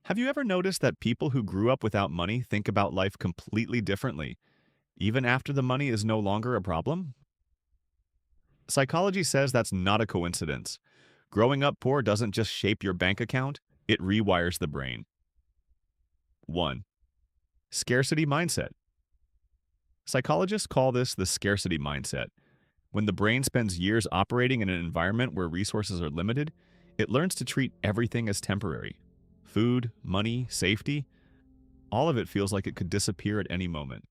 Have you ever noticed that people who grew up without money think about life completely differently, even after the money is no longer a problem? Psychology says that's not a coincidence. Growing up poor doesn't just shape your bank account, it rewires the brain. 1. Scarcity mindset. Psychologists call this the scarcity mindset. When the brain spends years operating in an environment where resources are limited, it learns to treat everything as temporary. Food, money, safety, all of it feels like it could disappear at any moment.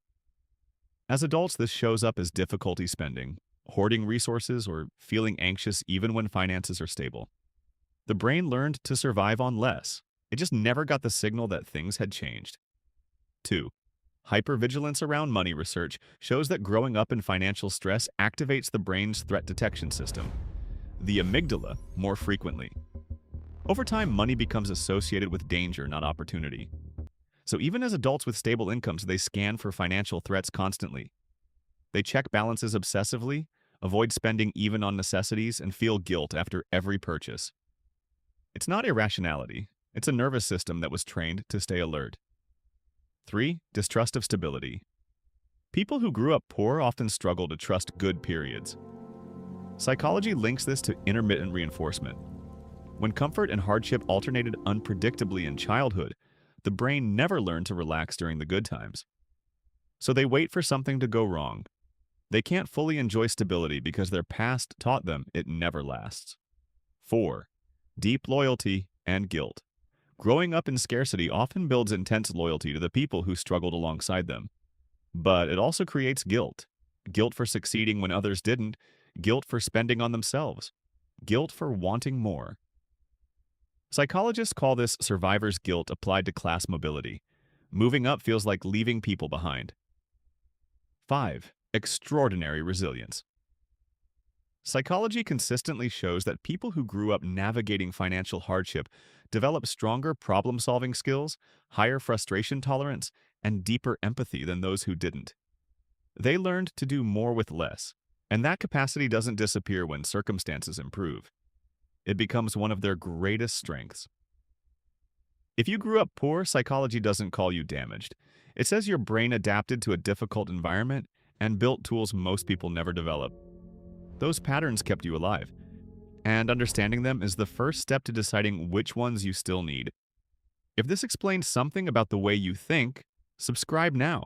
As adults, this shows up as difficulty spending, hoarding resources, or feeling anxious even when finances are stable. The brain learned to survive on less. It just never got the signal that things had changed. 2. Hypervigilance around money research shows that growing up in financial stress activates the brain's threat detection system, the amygdala, more frequently. Over time, money becomes associated with danger, not opportunity. So even as adults with stable incomes, they scan for financial threats constantly. They check balances obsessively, avoid spending even on necessities, and feel guilt after every purchase. It's not irrationality. It's a nervous system that was trained to stay alert. 3. Distrust of stability. People who grew up poor often struggle to trust good periods. Psychology links this to intermittent reinforcement. When comfort and hardship alternated unpredictably in childhood, the brain never learned to relax during the good times. So they wait for something to go wrong. They can't fully enjoy stability because their past taught them it never lasts. 4. Deep loyalty and guilt. Growing up in scarcity often builds intense loyalty to the people who struggled alongside them. But it also creates guilt. Guilt for succeeding when others didn't, guilt for spending on themselves, guilt for wanting more. Psychologists call this survivor's guilt applied to class mobility. Moving up feels like leaving people behind. 5. Extraordinary resilience. Psychology consistently shows that people who grew up navigating financial hardship develop stronger problem-solving skills, higher frustration tolerance, and deeper empathy than those who didn't. They learned to do more with less, and that capacity doesn't disappear when circumstances improve. It becomes one of their greatest strengths. If you grew up poor, psychology doesn't call you damaged. It says your brain adapted to a difficult environment and built tools most people never develop. Those patterns kept you alive, and understanding them is the first step to deciding which ones you still need. If this explains something about the way you think, subscribe now.